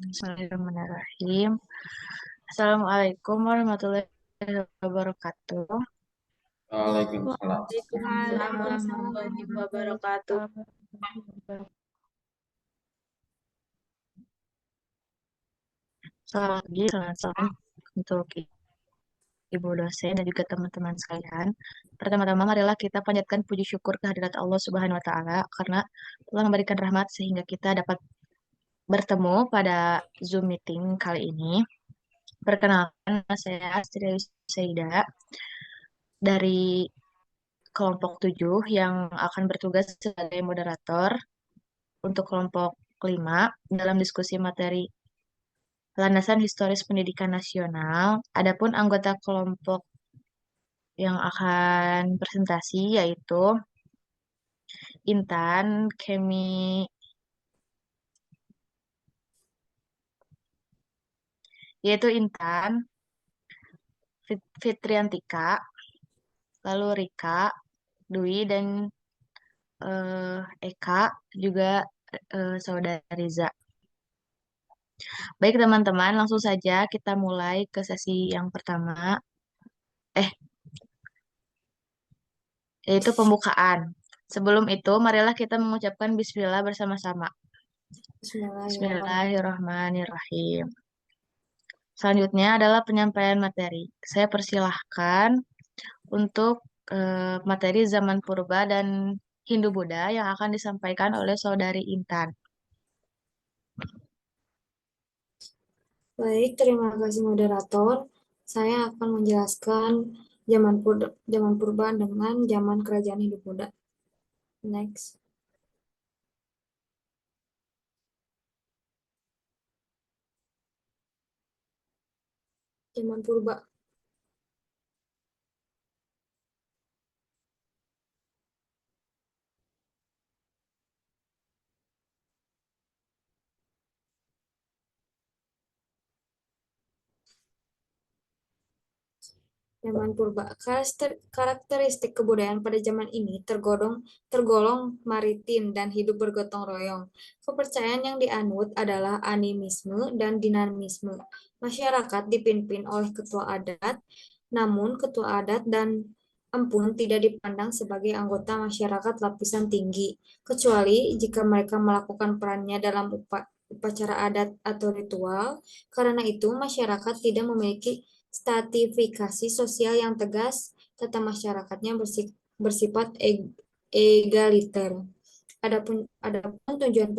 Bismillahirrahmanirrahim. Assalamualaikum warahmatullahi wabarakatuh. Waalaikumsalam. Waalaikumsalam warahmatullahi wabarakatuh. Selamat pagi, selamat sore untuk Ibu dosen dan juga teman-teman sekalian. Pertama-tama marilah kita panjatkan puji syukur kehadirat Allah Subhanahu wa taala karena telah memberikan rahmat sehingga kita dapat bertemu pada Zoom meeting kali ini. Perkenalkan, nama saya Astri Saida dari kelompok 7 yang akan bertugas sebagai moderator untuk kelompok 5 dalam diskusi materi landasan historis pendidikan nasional. Adapun anggota kelompok yang akan presentasi Intan, Intan, Fitriantika, lalu Rika, Dwi, dan Eka, juga saudara Riza. Baik teman-teman, langsung saja kita mulai ke sesi yang pertama, yaitu pembukaan. Sebelum itu, marilah kita mengucapkan bismillah bersama-sama. Bismillahirrahmanirrahim. Selanjutnya adalah penyampaian materi. Saya persilahkan untuk materi zaman purba dan Hindu-Buddha yang akan disampaikan oleh Saudari Intan. Baik, terima kasih moderator. Saya akan menjelaskan zaman purba dengan zaman kerajaan Hindu-Buddha. Next. Zaman purba. Zaman purba. Karakteristik kebudayaan pada zaman ini tergolong maritim dan hidup bergotong royong. Kepercayaan yang dianut adalah animisme dan dinamisme. Masyarakat dipimpin oleh ketua adat, namun ketua adat dan empun tidak dipandang sebagai anggota masyarakat lapisan tinggi, kecuali jika mereka melakukan perannya dalam upacara adat atau ritual. Karena itu, masyarakat tidak memiliki stratifikasi sosial yang tegas, tata masyarakatnya bersifat egaliter. Adapun tujuan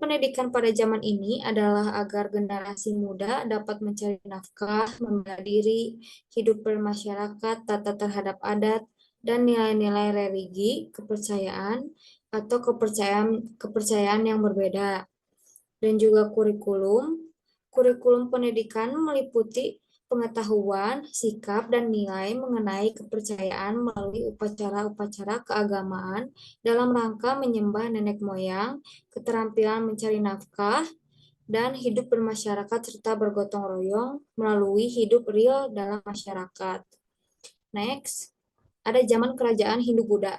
pendidikan pada zaman ini adalah agar generasi muda dapat mencari nafkah, membela diri, hidup bermasyarakat, tata terhadap adat, dan nilai-nilai religi, kepercayaan, atau kepercayaan yang berbeda. Dan juga kurikulum pendidikan meliputi pengetahuan, sikap, dan nilai mengenai kepercayaan melalui upacara-upacara keagamaan dalam rangka menyembah nenek moyang, keterampilan mencari nafkah, dan hidup bermasyarakat serta bergotong royong melalui hidup real dalam masyarakat. Next, ada zaman kerajaan Hindu-Buddha.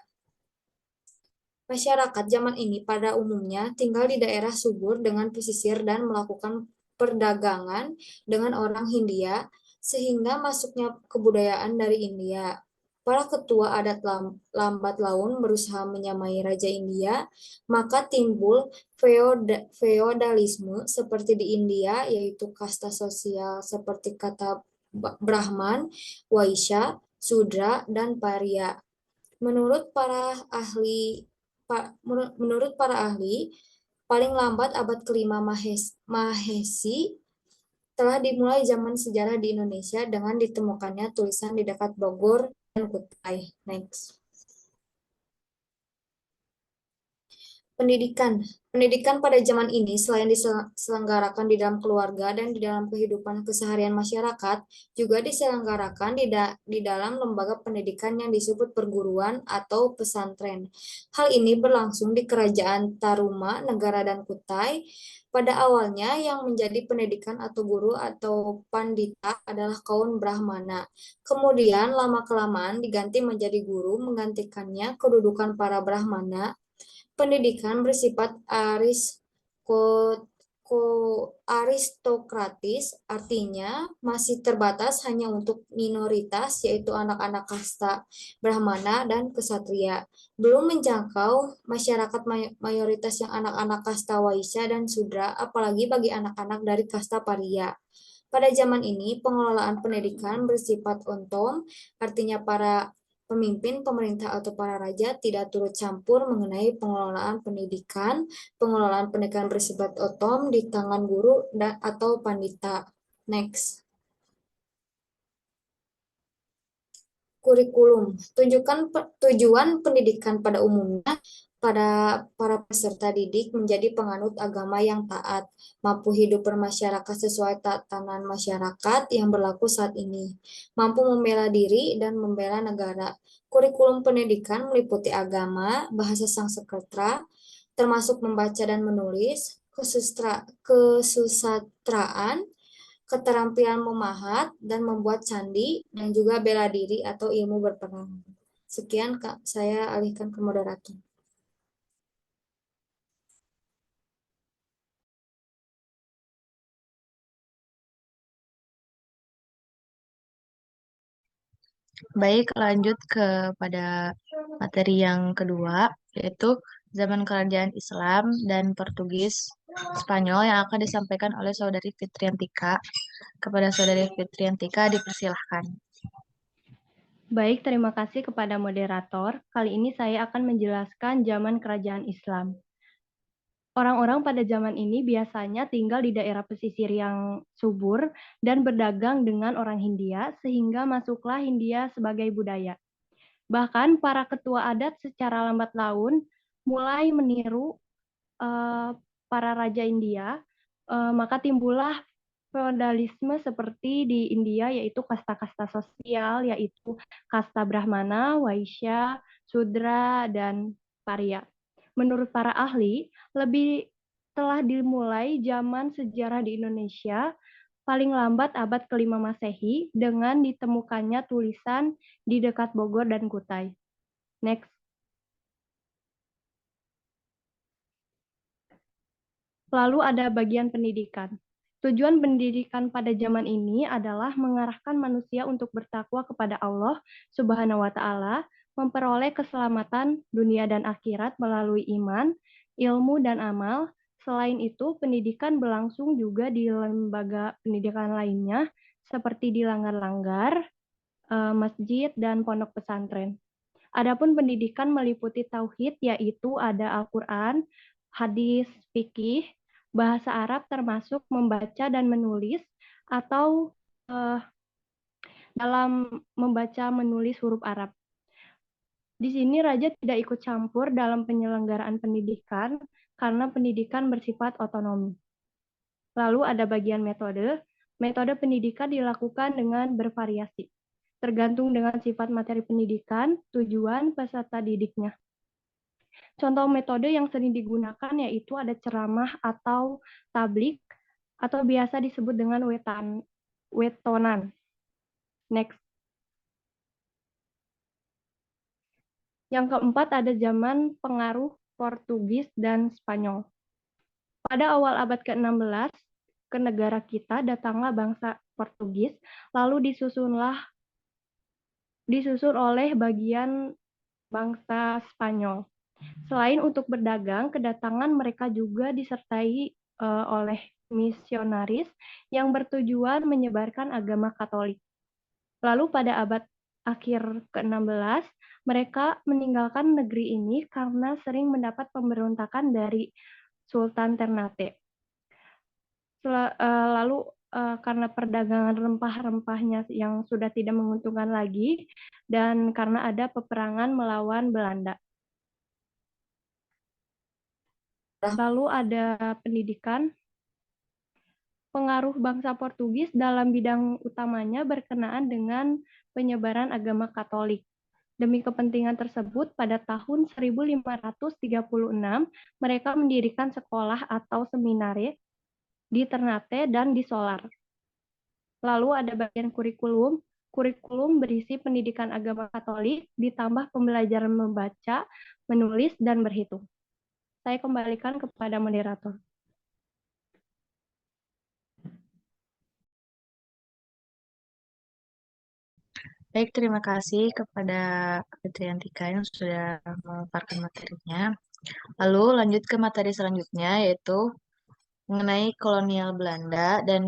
Masyarakat zaman ini pada umumnya tinggal di daerah subur dengan pesisir dan melakukan perdagangan dengan orang Hindia, sehingga masuknya kebudayaan dari India. Para ketua adat lambat laun berusaha menyamai Raja India, maka timbul feodalisme seperti di India, yaitu kasta sosial seperti kata Brahman, Waisya, Sudra, dan Parya. Menurut para ahli, paling lambat abad kelima Mahesi telah dimulai zaman sejarah di Indonesia dengan ditemukannya tulisan di dekat Bogor dan Kutai. Next. Pendidikan pada zaman ini selain diselenggarakan di dalam keluarga dan di dalam kehidupan keseharian masyarakat, juga diselenggarakan di dalam lembaga pendidikan yang disebut perguruan atau pesantren. Hal ini berlangsung di Kerajaan Taruma, Negara dan Kutai. Pada awalnya yang menjadi pendidikan atau guru atau pandita adalah kaum Brahmana. Kemudian lama-kelamaan diganti menjadi guru, menggantikannya kedudukan para Brahmana. Pendidikan bersifat aristokratis, artinya masih terbatas hanya untuk minoritas, yaitu anak-anak kasta Brahmana dan Ksatria. Belum menjangkau masyarakat mayoritas yang anak-anak kasta Waisya dan Sudra, apalagi bagi anak-anak dari kasta Paria. Pada zaman ini, pengelolaan pendidikan bersifat ontom, artinya para pemimpin, pemerintah, atau para raja tidak turut campur mengenai pengelolaan pendidikan. Pengelolaan pendidikan bersifat otom di tangan guru atau pandita. Next. Kurikulum. Tujuan pendidikan pada umumnya pada para peserta didik menjadi penganut agama yang taat, mampu hidup bermasyarakat sesuai tatanan masyarakat yang berlaku saat ini, mampu membela diri dan membela negara. Kurikulum pendidikan meliputi agama, bahasa Sanskerta, termasuk membaca dan menulis, kesusastraan, keterampilan memahat dan membuat candi, dan juga bela diri atau ilmu berperang. Sekian, Kak, saya alihkan ke moderator. Baik, lanjut kepada materi yang kedua, yaitu zaman kerajaan Islam dan Portugis Spanyol yang akan disampaikan oleh Saudari Fitriantika. Kepada Saudari Fitriantika dipersilahkan. Baik, terima kasih kepada moderator. Kali ini saya akan menjelaskan zaman kerajaan Islam. Orang-orang pada zaman ini biasanya tinggal di daerah pesisir yang subur dan berdagang dengan orang Hindia, sehingga masuklah Hindia sebagai budaya. Bahkan para ketua adat secara lambat laun mulai meniru para raja India, maka timbullah feodalisme seperti di India, yaitu kasta-kasta sosial, yaitu kasta Brahmana, Waisya, Sudra, dan Paria. Menurut para ahli, telah dimulai zaman sejarah di Indonesia paling lambat abad ke-5 Masehi dengan ditemukannya tulisan di dekat Bogor dan Kutai. Next. Lalu ada bagian pendidikan. Tujuan pendidikan pada zaman ini adalah mengarahkan manusia untuk bertakwa kepada Allah Subhanahu wa Ta'ala, memperoleh keselamatan dunia dan akhirat melalui iman, ilmu, dan amal. Selain itu, pendidikan berlangsung juga di lembaga pendidikan lainnya, seperti di langgar-langgar, masjid, dan pondok pesantren. Adapun pendidikan meliputi tauhid, yaitu ada Al-Quran, hadis, fikih, bahasa Arab termasuk membaca dan menulis, atau dalam membaca menulis huruf Arab. Di sini raja tidak ikut campur dalam penyelenggaraan pendidikan karena pendidikan bersifat otonomi. Lalu ada bagian metode. Metode pendidikan dilakukan dengan bervariasi, tergantung dengan sifat materi pendidikan, tujuan peserta didiknya. Contoh metode yang sering digunakan yaitu ada ceramah atau tablik, atau biasa disebut dengan wetonan. Next. Yang keempat ada zaman pengaruh Portugis dan Spanyol. Pada awal abad ke-16, ke negara kita datanglah bangsa Portugis, lalu disusun oleh bagian bangsa Spanyol. Selain untuk berdagang, kedatangan mereka juga disertai oleh misionaris yang bertujuan menyebarkan agama Katolik. Lalu pada abad akhir ke-16, mereka meninggalkan negeri ini karena sering mendapat pemberontakan dari Sultan Ternate. Lalu karena perdagangan rempah-rempahnya yang sudah tidak menguntungkan lagi, dan karena ada peperangan melawan Belanda. Lalu ada pendidikan. Pengaruh bangsa Portugis dalam bidang utamanya berkenaan dengan penyebaran agama Katolik. Demi kepentingan tersebut, pada tahun 1536, mereka mendirikan sekolah atau seminare di Ternate dan di Solar. Lalu ada bagian kurikulum. Kurikulum berisi pendidikan agama Katolik, ditambah pembelajaran membaca, menulis, dan berhitung. Saya kembalikan kepada moderator. Baik, terima kasih kepada Fitriantika yang sudah memaparkan materinya. Lalu lanjut ke materi selanjutnya, yaitu mengenai kolonial Belanda dan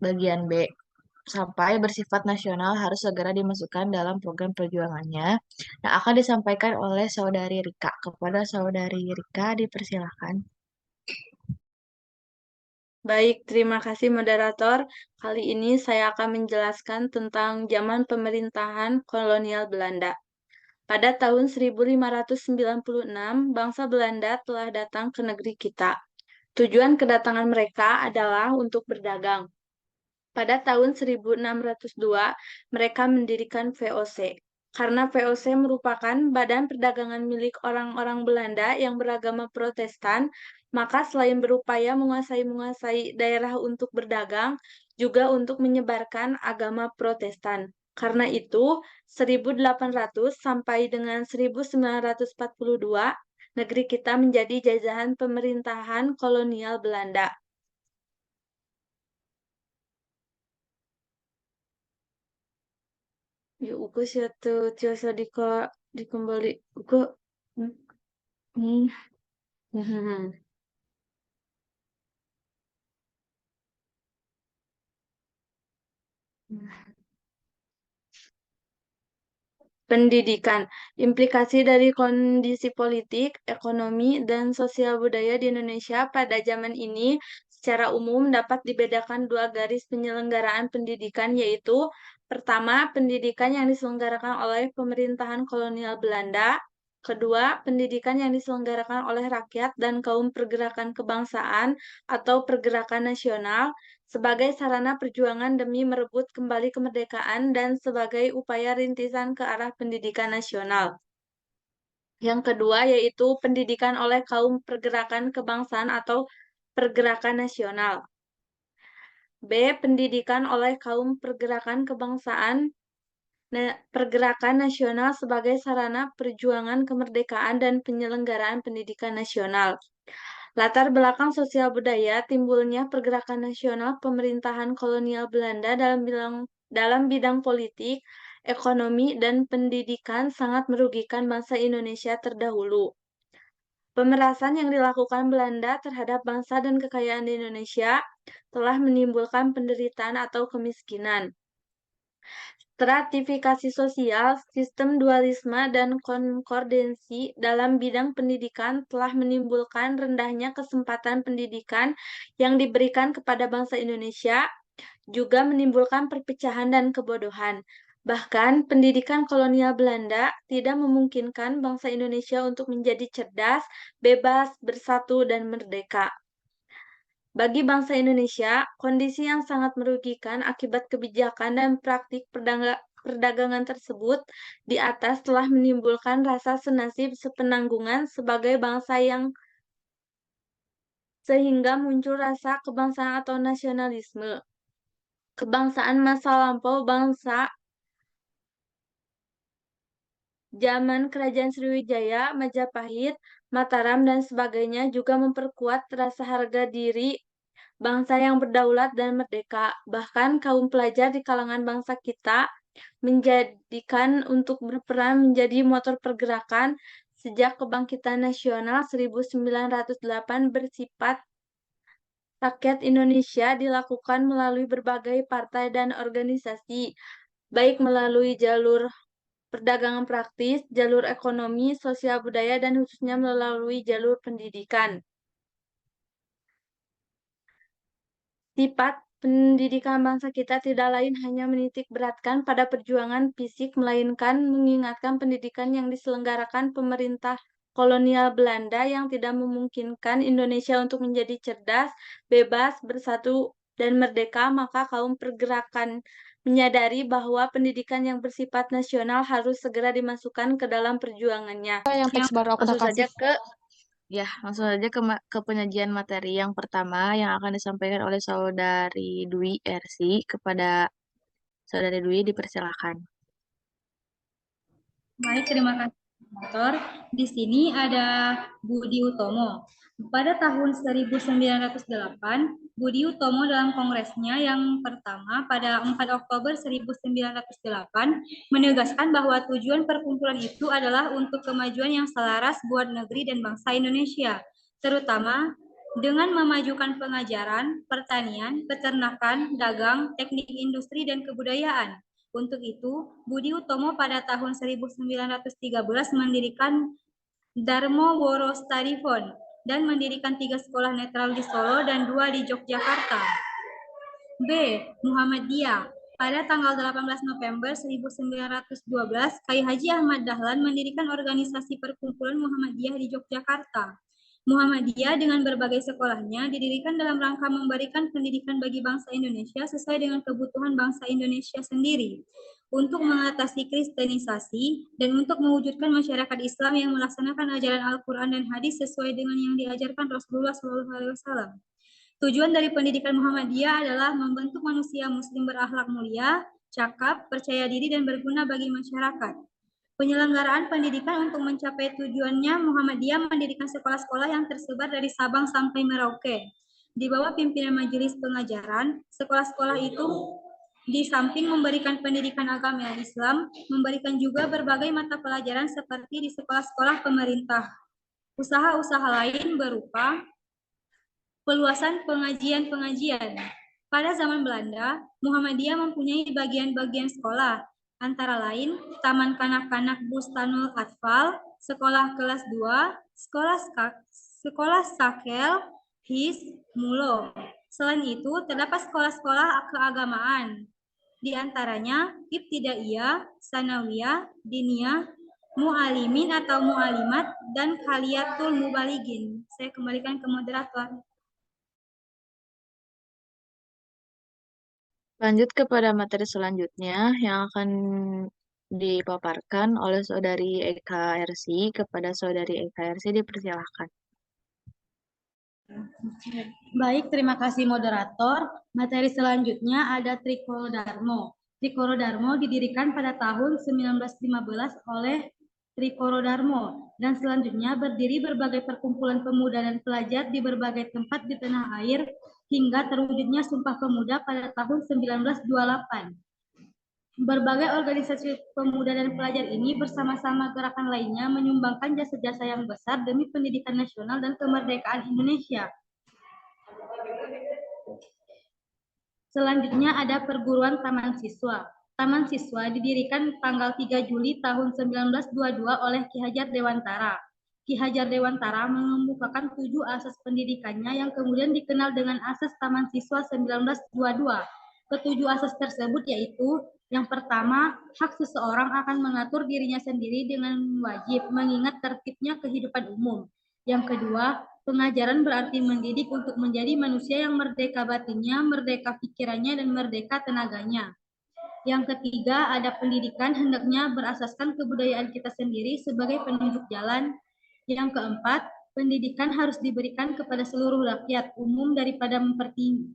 bagian B. Sampai bersifat nasional harus segera dimasukkan dalam program perjuangannya yang akan disampaikan oleh Saudari Rika. Kepada Saudari Rika, dipersilakan. Baik, terima kasih moderator. Kali ini saya akan menjelaskan tentang zaman pemerintahan kolonial Belanda. Pada tahun 1596, bangsa Belanda telah datang ke negeri kita. Tujuan kedatangan mereka adalah untuk berdagang. Pada tahun 1602, mereka mendirikan VOC. Karena VOC merupakan badan perdagangan milik orang-orang Belanda yang beragama Protestan, maka selain berupaya menguasai daerah untuk berdagang, juga untuk menyebarkan agama Protestan. Karena itu, 1800 sampai dengan 1942, negeri kita menjadi jajahan pemerintahan kolonial Belanda. Ya, uko siya to tiasa dikembali uko. Hmm. Pendidikan, implikasi dari kondisi politik, ekonomi, dan sosial budaya di Indonesia pada zaman ini secara umum dapat dibedakan dua garis penyelenggaraan pendidikan, yaitu pertama, pendidikan yang diselenggarakan oleh pemerintahan kolonial Belanda, kedua, pendidikan yang diselenggarakan oleh rakyat dan kaum pergerakan kebangsaan atau pergerakan nasional, sebagai sarana perjuangan demi merebut kembali kemerdekaan dan sebagai upaya rintisan ke arah pendidikan nasional. Yang kedua yaitu pendidikan oleh kaum pergerakan kebangsaan atau pergerakan nasional. B. Pendidikan oleh kaum pergerakan kebangsaan pergerakan nasional sebagai sarana perjuangan kemerdekaan dan penyelenggaraan pendidikan nasional. Latar belakang sosial budaya timbulnya pergerakan nasional pemerintahan kolonial Belanda dalam bidang politik, ekonomi, dan pendidikan sangat merugikan bangsa Indonesia terdahulu. Pemerasan yang dilakukan Belanda terhadap bangsa dan kekayaan di Indonesia telah menimbulkan penderitaan atau kemiskinan. Stratifikasi sosial, sistem dualisme, dan konkordensi dalam bidang pendidikan telah menimbulkan rendahnya kesempatan pendidikan yang diberikan kepada bangsa Indonesia, juga menimbulkan perpecahan dan kebodohan. Bahkan, pendidikan kolonial Belanda tidak memungkinkan bangsa Indonesia untuk menjadi cerdas, bebas, bersatu, dan merdeka. Bagi bangsa Indonesia, kondisi yang sangat merugikan akibat kebijakan dan praktik perdagangan tersebut di atas telah menimbulkan rasa senasib sepenanggungan sebagai bangsa yang sehingga muncul rasa kebangsaan atau nasionalisme. Kebangsaan masa lampau bangsa zaman Kerajaan Sriwijaya, Majapahit, Mataram, dan sebagainya juga memperkuat rasa harga diri bangsa yang berdaulat dan merdeka. Bahkan kaum pelajar di kalangan bangsa kita menjadikan untuk berperan menjadi motor pergerakan sejak kebangkitan nasional 1908 bersifat rakyat Indonesia dilakukan melalui berbagai partai dan organisasi, baik melalui jalur perdagangan praktis, jalur ekonomi, sosial budaya, dan khususnya melalui jalur pendidikan. Sifat pendidikan bangsa kita tidak lain hanya menitik beratkan pada perjuangan fisik, melainkan mengingatkan pendidikan yang diselenggarakan pemerintah kolonial Belanda yang tidak memungkinkan Indonesia untuk menjadi cerdas, bebas, bersatu, dan merdeka, maka kaum pergerakan menyadari bahwa pendidikan yang bersifat nasional harus segera dimasukkan ke dalam perjuangannya. Yang teks baru aku udah Langsung saja kasih. Langsung saja ke penyajian materi yang pertama yang akan disampaikan oleh Saudari Dwi RC. Kepada Saudari Dwi dipersilakan. Baik, terima kasih Motor. Di sini ada Budi Utomo. Pada tahun 1908, Budi Utomo dalam kongresnya yang pertama pada 4 Oktober 1908 menegaskan bahwa tujuan perkumpulan itu adalah untuk kemajuan yang selaras buat negeri dan bangsa Indonesia, terutama dengan memajukan pengajaran, pertanian, peternakan, dagang, teknik industri, dan kebudayaan. Untuk itu, Budi Utomo pada tahun 1913 mendirikan Darmo Woro Study Fund dan mendirikan 3 sekolah netral di Solo dan 2 di Yogyakarta. B. Muhammadiyah. Pada tanggal 18 November 1912, Kyai Haji Ahmad Dahlan mendirikan organisasi perkumpulan Muhammadiyah di Yogyakarta. Muhammadiyah dengan berbagai sekolahnya didirikan dalam rangka memberikan pendidikan bagi bangsa Indonesia sesuai dengan kebutuhan bangsa Indonesia sendiri, untuk mengatasi kristenisasi, dan untuk mewujudkan masyarakat Islam yang melaksanakan ajaran Al-Quran dan Hadis sesuai dengan yang diajarkan Rasulullah SAW. Tujuan dari pendidikan Muhammadiyah adalah membentuk manusia muslim berakhlak mulia, cakap, percaya diri, dan berguna bagi masyarakat. Penyelenggaraan pendidikan untuk mencapai tujuannya, Muhammadiyah mendirikan sekolah-sekolah yang tersebar dari Sabang sampai Merauke. Di bawah pimpinan majelis pengajaran, sekolah-sekolah itu di samping memberikan pendidikan agama Islam, memberikan juga berbagai mata pelajaran seperti di sekolah-sekolah pemerintah. Usaha-usaha lain berupa peluasan pengajian-pengajian. Pada zaman Belanda, Muhammadiyah mempunyai bagian-bagian sekolah, antara lain Taman Kanak-kanak Bustanul Atfal, Sekolah Kelas 2, Sekolah Sakel, His, Mulo. Selain itu, terdapat sekolah-sekolah keagamaan, di antaranya Ibtidaiyah, Sanawiyah, Diniyah, Mu'alimin atau Mu'alimat, dan Khaliyatul Mubaligin. Saya kembalikan ke moderator. Lanjut kepada materi selanjutnya yang akan dipaparkan oleh Saudari Eka RC. Kepada Saudari Eka RC dipersilahkan. Baik, terima kasih moderator. Materi selanjutnya ada Trikolo Darmo. Trikolo Darmo didirikan pada tahun 1915 oleh Trikolo Darmo, dan selanjutnya berdiri berbagai perkumpulan pemuda dan pelajar di berbagai tempat di tanah air hingga terwujudnya Sumpah Pemuda pada tahun 1928. Berbagai organisasi pemuda dan pelajar ini bersama-sama gerakan lainnya menyumbangkan jasa-jasa yang besar demi pendidikan nasional dan kemerdekaan Indonesia. Selanjutnya ada Perguruan Taman Siswa. Taman Siswa didirikan tanggal 3 Juli tahun 1922 oleh Ki Hajar Dewantara. Ki Hajar Dewantara mengemukakan 7 asas pendidikannya yang kemudian dikenal dengan Asas Taman Siswa 1922. Ketujuh asas tersebut yaitu: yang pertama, hak seseorang akan mengatur dirinya sendiri dengan wajib mengingat tertibnya kehidupan umum. Yang kedua, pengajaran berarti mendidik untuk menjadi manusia yang merdeka batinnya, merdeka pikirannya, dan merdeka tenaganya. Yang ketiga, ada pendidikan hendaknya berasaskan kebudayaan kita sendiri sebagai penunjuk jalan. Yang keempat, pendidikan harus diberikan kepada seluruh rakyat umum daripada mempertinggi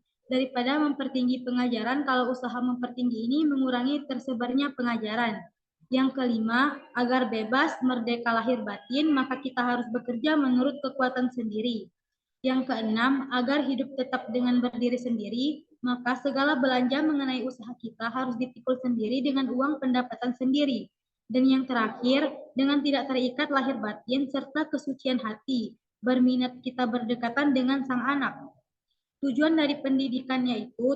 pengajaran, kalau usaha mempertinggi ini mengurangi tersebarnya pengajaran. Yang kelima, agar bebas, merdeka lahir batin, maka kita harus bekerja menurut kekuatan sendiri. Yang keenam, agar hidup tetap dengan berdiri sendiri, maka segala belanja mengenai usaha kita harus dipikul sendiri dengan uang pendapatan sendiri. Dan yang terakhir, dengan tidak terikat lahir batin serta kesucian hati, berminat kita berdekatan dengan sang anak. Tujuan dari pendidikannya itu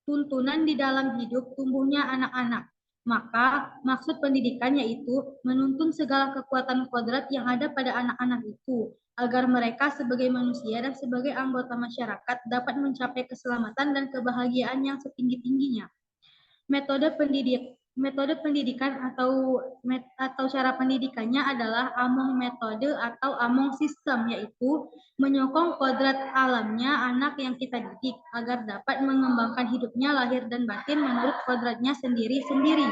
tuntunan di dalam hidup tumbuhnya anak-anak. Maka maksud pendidikannya itu menuntun segala kekuatan kodrat yang ada pada anak-anak itu, agar mereka sebagai manusia dan sebagai anggota masyarakat dapat mencapai keselamatan dan kebahagiaan yang setinggi-tingginya. Metode pendidikan atau cara pendidikannya adalah among metode atau among sistem, yaitu menyokong kodrat alamnya anak yang kita didik agar dapat mengembangkan hidupnya lahir dan batin menurut kodratnya sendiri-sendiri.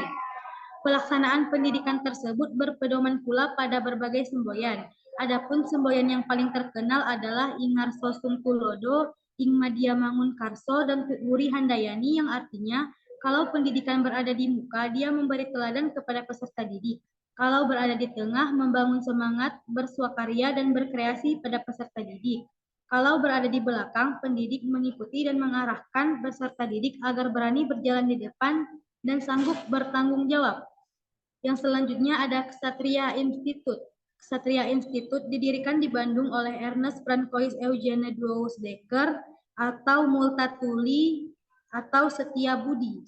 Pelaksanaan pendidikan tersebut berpedoman pula pada berbagai semboyan. Adapun semboyan yang paling terkenal adalah Ingarso Sungkulodo, Ingmadia Mangunkarso, dan Wuri Handayani, yang artinya kalau pendidikan berada di muka, dia memberi teladan kepada peserta didik. Kalau berada di tengah, membangun semangat bersuakarya dan berkreasi pada peserta didik. Kalau berada di belakang, pendidik mengikuti dan mengarahkan peserta didik agar berani berjalan di depan dan sanggup bertanggung jawab. Yang selanjutnya ada Ksatria Institute. Ksatria Institute didirikan di Bandung oleh Ernest Francois Eugene Decker atau Multatuli atau Setia Budi.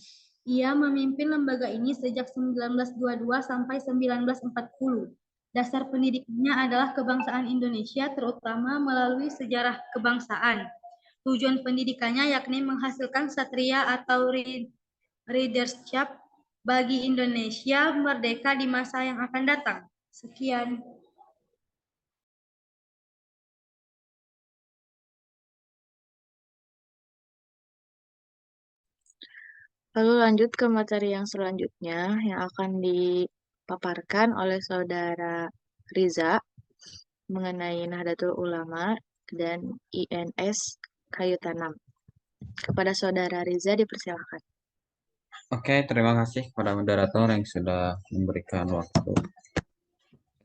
Ia memimpin lembaga ini sejak 1922 sampai 1940. Dasar pendidikannya adalah kebangsaan Indonesia, terutama melalui sejarah kebangsaan. Tujuan pendidikannya yakni menghasilkan satria atau leadership bagi Indonesia merdeka di masa yang akan datang. Sekian. Lalu lanjut ke materi yang selanjutnya yang akan dipaparkan oleh Saudara Riza mengenai Nahdlatul Ulama dan INS Kayu Tanam. Kepada Saudara Riza dipersilakan. Oke, terima kasih kepada moderator yang sudah memberikan waktu.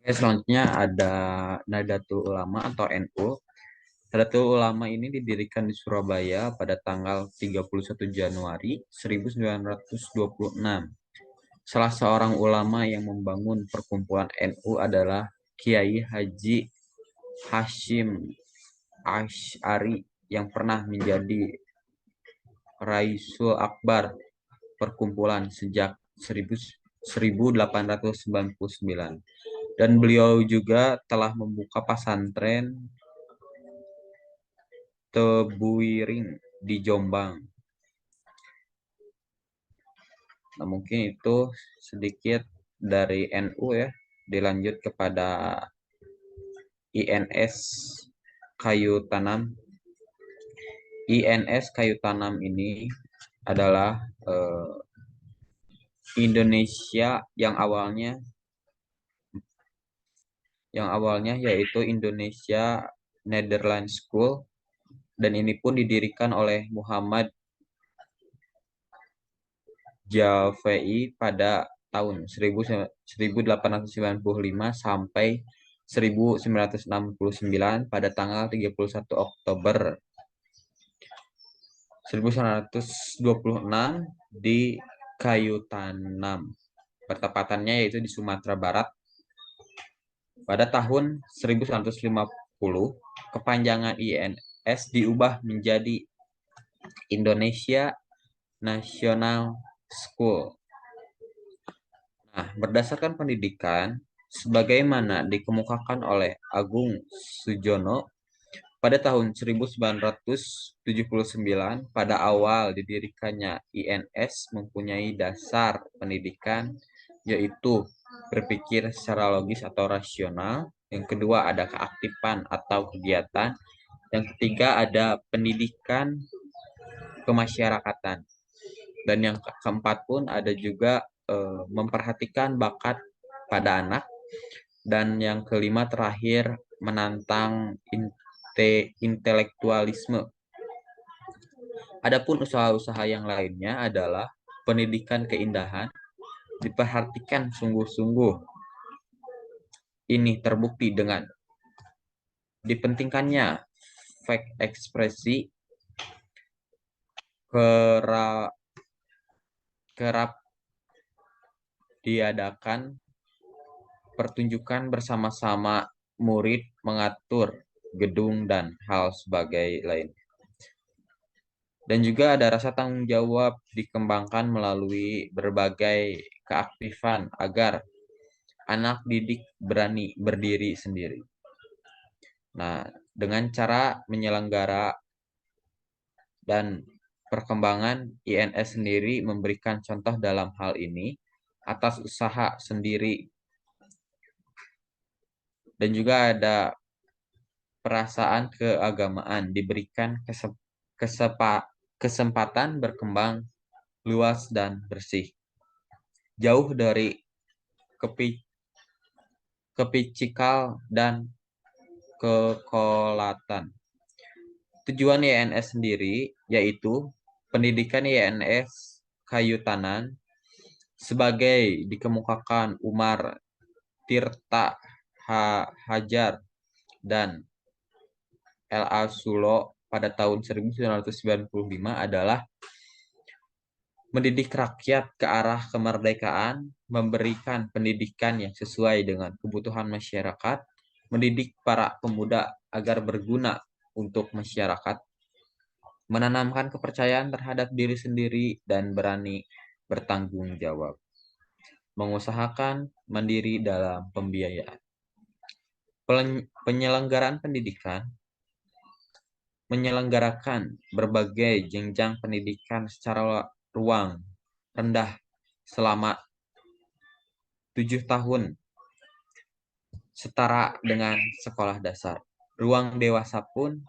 Oke, selanjutnya ada Nahdlatul Ulama atau NU. Nahdlatul Ulama ini didirikan di Surabaya pada tanggal 31 Januari 1926. Salah seorang ulama yang membangun perkumpulan NU adalah Kiai Haji Hashim Asy'ari yang pernah menjadi Raisul Akbar perkumpulan sejak 1899. Dan beliau juga telah membuka pesantren Tebuiring di Jombang. Nah, mungkin itu sedikit dari NU ya. Dilanjut kepada INS Kayu Tanam. INS Kayu Tanam ini adalah Indonesia yang awalnya yaitu Indonesia Netherlands School, dan ini pun didirikan oleh Muhammad Jafei pada tahun 1895 sampai 1969 pada tanggal 31 Oktober 1926 di Kayu Tanam. Pertepatannya yaitu di Sumatera Barat. Pada tahun 1950, kepanjangan INS diubah menjadi Indonesia National School. Nah, berdasarkan pendidikan, sebagaimana dikemukakan oleh Agung Sujono, pada tahun 1979, pada awal didirikannya INS mempunyai dasar pendidikan, yaitu berpikir secara logis atau rasional. Yang kedua ada keaktifan atau kegiatan. Yang ketiga ada pendidikan kemasyarakatan. Dan yang keempat pun ada juga memperhatikan bakat pada anak. Dan yang kelima terakhir menantang intelektualisme. Adapun usaha-usaha yang lainnya adalah pendidikan keindahan, diperhatikan sungguh-sungguh. Ini terbukti dengan dipentingkannya fake ekspresi, kerap diadakan pertunjukan bersama-sama murid, mengatur gedung, dan hal sebagai lain. Dan juga ada rasa tanggung jawab dikembangkan melalui berbagai keaktifan agar anak didik berani berdiri sendiri. Nah, dengan cara menyelenggara dan perkembangan, INS sendiri memberikan contoh dalam hal ini atas usaha sendiri. Dan juga ada perasaan keagamaan, diberikan kesempatan berkembang luas dan bersih. Jauh dari kepicikal dan kekolatan. Tujuan INS sendiri yaitu pendidikan INS Kayu Tanam sebagai dikemukakan Umar Tirta Hajar dan L.A. Sulo pada tahun 1995 adalah mendidik rakyat ke arah kemerdekaan, memberikan pendidikan yang sesuai dengan kebutuhan masyarakat, mendidik para pemuda agar berguna untuk masyarakat, menanamkan kepercayaan terhadap diri sendiri dan berani bertanggung jawab, mengusahakan mandiri dalam pembiayaan. Penyelenggaraan pendidikan menyelenggarakan berbagai jenjang pendidikan secara ruang rendah selama 7 tahun setara dengan sekolah dasar. Ruang dewasa pun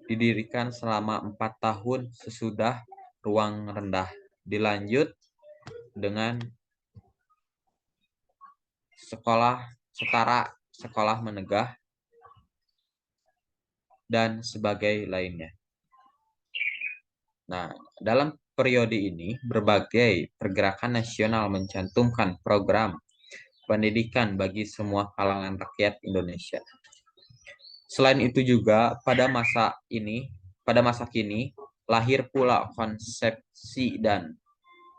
didirikan selama 4 tahun sesudah ruang rendah. Dilanjut dengan sekolah setara, sekolah menengah, dan sebagai lainnya. Nah, dalam periode ini, berbagai pergerakan nasional mencantumkan program pendidikan bagi semua kalangan rakyat Indonesia. Selain itu juga, pada masa kini, lahir pula konsepsi dan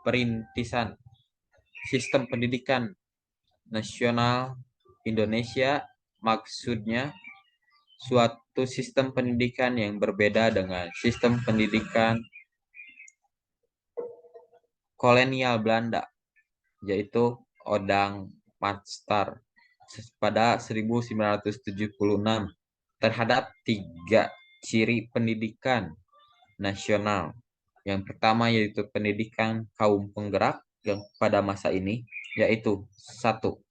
perintisan sistem pendidikan nasional Indonesia, maksudnya suatu sistem pendidikan yang berbeda dengan sistem pendidikan kolonial Belanda, yaitu Odang Matstar pada 1976 terhadap 3 ciri pendidikan nasional. Yang pertama yaitu pendidikan kaum penggerak yang pada masa ini, yaitu 1.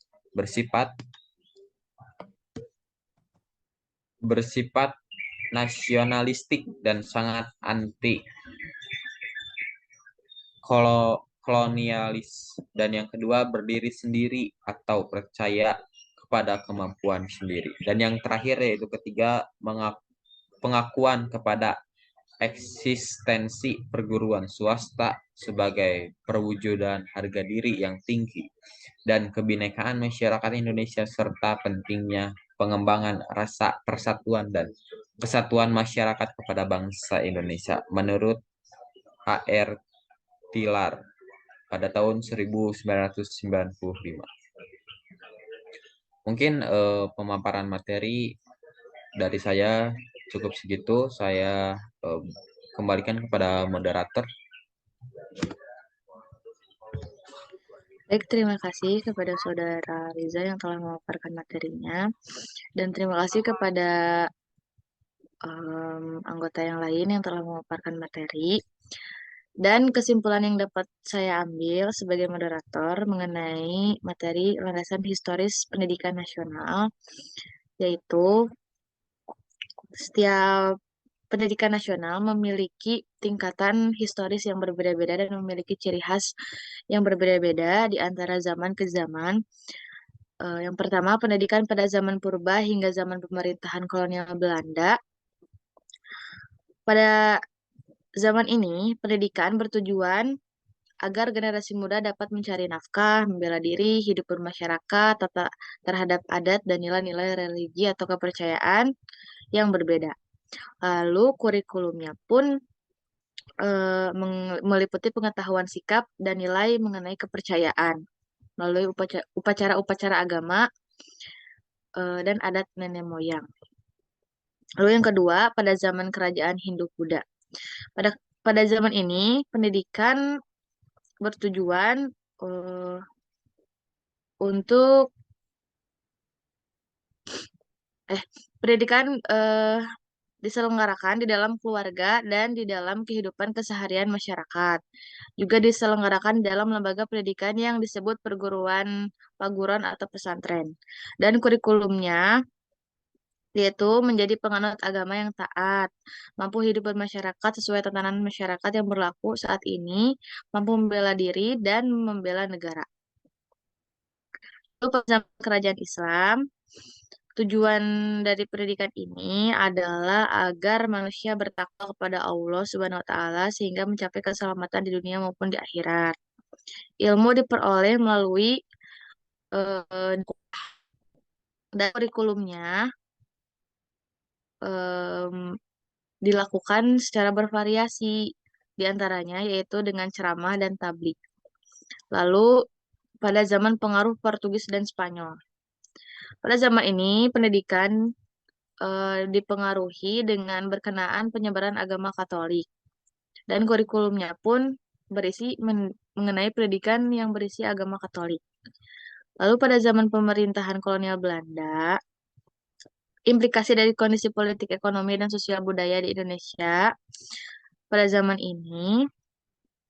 Bersifat nasionalistik dan sangat anti kolonialis, dan yang kedua berdiri sendiri atau percaya kepada kemampuan sendiri, dan yang terakhir yaitu ketiga pengakuan kepada eksistensi perguruan swasta sebagai perwujudan harga diri yang tinggi dan kebinekaan masyarakat Indonesia serta pentingnya pengembangan rasa persatuan dan kesatuan masyarakat kepada bangsa Indonesia menurut H.R. Tilar pada tahun 1995. Mungkin pemaparan materi dari saya cukup segitu. Saya kembalikan kepada moderator. Baik, terima kasih kepada Saudara Riza yang telah memaparkan materinya. Dan terima kasih kepada anggota yang lain yang telah memaparkan materi. Dan kesimpulan yang dapat saya ambil sebagai moderator mengenai materi landasan historis pendidikan nasional, yaitu setiap pendidikan nasional memiliki tingkatan historis yang berbeda-beda dan memiliki ciri khas yang berbeda-beda di antara zaman ke zaman. Yang pertama, pendidikan pada zaman purba hingga zaman pemerintahan kolonial Belanda. Pada zaman ini, pendidikan bertujuan agar generasi muda dapat mencari nafkah, membela diri, hidup bermasyarakat, tata terhadap adat dan nilai-nilai religi atau kepercayaan yang berbeda. Lalu kurikulumnya pun meliputi pengetahuan sikap dan nilai mengenai kepercayaan melalui upacara-upacara agama dan adat nenek moyang. Lalu yang kedua, pada zaman kerajaan Hindu-Buddha. Pada zaman ini, pendidikan bertujuan untuk pendidikan diselenggarakan di dalam keluarga dan di dalam kehidupan keseharian masyarakat. Juga diselenggarakan dalam lembaga pendidikan yang disebut perguruan paguron atau pesantren. Dan kurikulumnya yaitu menjadi penganut agama yang taat, mampu hidup bermasyarakat sesuai tatanan masyarakat yang berlaku saat ini, mampu membela diri dan membela negara. Lalu pada zaman kerajaan Islam, tujuan dari pendidikan ini adalah agar manusia bertakwa kepada Allah Subhanahu wa taala sehingga mencapai keselamatan di dunia maupun di akhirat. Ilmu diperoleh melalui Dan kurikulumnya dilakukan secara bervariasi, diantaranya yaitu dengan ceramah dan tablik. Lalu pada zaman pengaruh Portugis dan Spanyol. Pada zaman ini pendidikan dipengaruhi dengan berkenaan penyebaran agama Katolik. Dan kurikulumnya pun berisi mengenai pendidikan yang berisi agama Katolik. Lalu pada zaman pemerintahan kolonial Belanda, implikasi dari kondisi politik, ekonomi, dan sosial budaya di Indonesia pada zaman ini,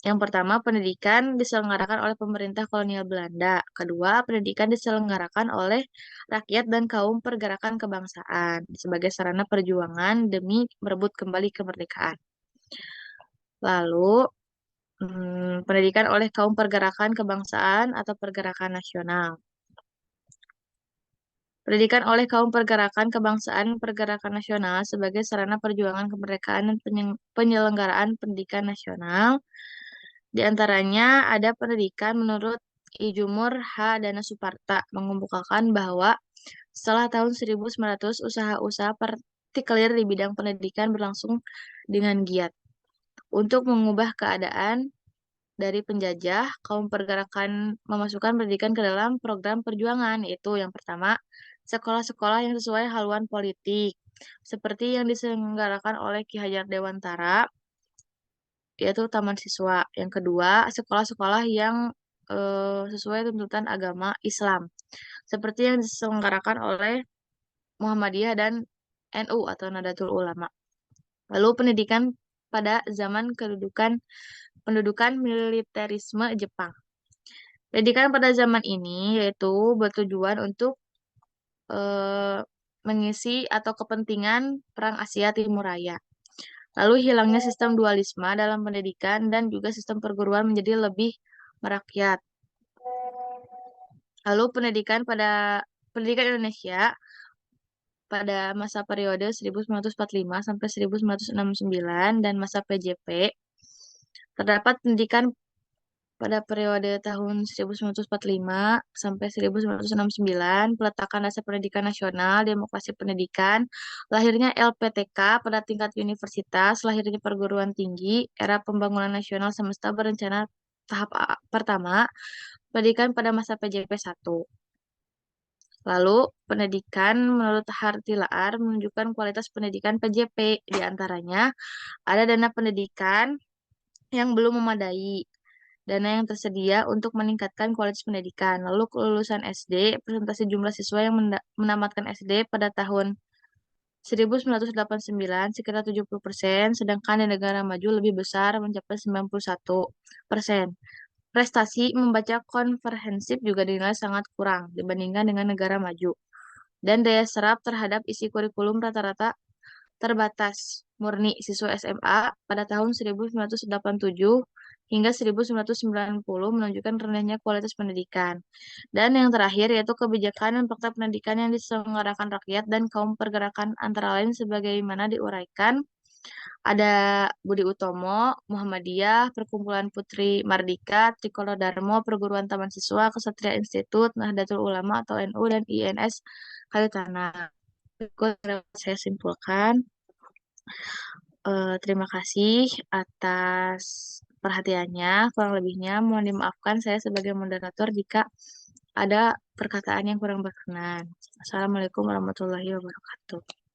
yang pertama, pendidikan diselenggarakan oleh pemerintah kolonial Belanda. Kedua, pendidikan diselenggarakan oleh rakyat dan kaum pergerakan kebangsaan sebagai sarana perjuangan demi merebut kembali kemerdekaan. Lalu, pendidikan oleh kaum pergerakan kebangsaan atau pergerakan nasional. Pendidikan oleh kaum pergerakan kebangsaan pergerakan nasional sebagai sarana perjuangan kemerdekaan dan penyelenggaraan pendidikan nasional. Di antaranya ada pendidikan menurut I Jumur H. Dana Suparta mengemukakan bahwa setelah tahun 1900 usaha-usaha partikelir di bidang pendidikan berlangsung dengan giat. Untuk mengubah keadaan dari penjajah, kaum pergerakan memasukkan pendidikan ke dalam program perjuangan, yaitu yang pertama, sekolah-sekolah yang sesuai haluan politik, seperti yang diselenggarakan oleh Ki Hajar Dewantara, yaitu taman siswa. Yang kedua, sekolah-sekolah yang sesuai tuntutan agama Islam, seperti yang diselenggarakan oleh Muhammadiyah dan NU atau Nadatul Ulama. Lalu pendidikan pada zaman pendudukan militerisme Jepang. Pendidikan pada zaman ini yaitu bertujuan untuk mengisi atau kepentingan Perang Asia Timur Raya. Lalu hilangnya sistem dualisme dalam pendidikan dan juga sistem perguruan menjadi lebih merakyat. Lalu pendidikan Indonesia pada masa periode 1945 sampai 1969 dan masa PJP terdapat pendidikan pada periode tahun 1945 sampai 1969, peletakan dasar pendidikan nasional, demokrasi pendidikan, lahirnya LPTK pada tingkat universitas, lahirnya perguruan tinggi, era pembangunan nasional semesta berencana tahap pertama, pendidikan pada masa PJP 1. Lalu, pendidikan menurut Hartilaar menunjukkan kualitas pendidikan PJP, di antaranya ada dana pendidikan yang belum memadai, dana yang tersedia untuk meningkatkan kualitas pendidikan. Lalu kelulusan SD, presentasi jumlah siswa yang menamatkan SD pada tahun 1989 sekitar 70%, sedangkan di negara maju lebih besar mencapai 91%. Prestasi membaca komprehensif juga dinilai sangat kurang dibandingkan dengan negara maju. Dan daya serap terhadap isi kurikulum rata-rata terbatas murni siswa SMA pada tahun 1987 hingga 1990 menunjukkan rendahnya kualitas pendidikan. Dan yang terakhir yaitu kebijakan dan fakta pendidikan yang diselenggarakan rakyat dan kaum pergerakan antara lain sebagaimana diuraikan ada Budi Utomo, Muhammadiyah, Perkumpulan Putri Mardika, Trikolor Darmo, Perguruan Taman Siswa, Kesatria Institut, Nahdlatul Ulama atau NU, dan INS Kalitana. Saya simpulkan. Terima kasih atas perhatiannya. Kurang lebihnya mohon dimaafkan saya sebagai moderator jika ada perkataan yang kurang berkenan. Assalamualaikum warahmatullahi wabarakatuh.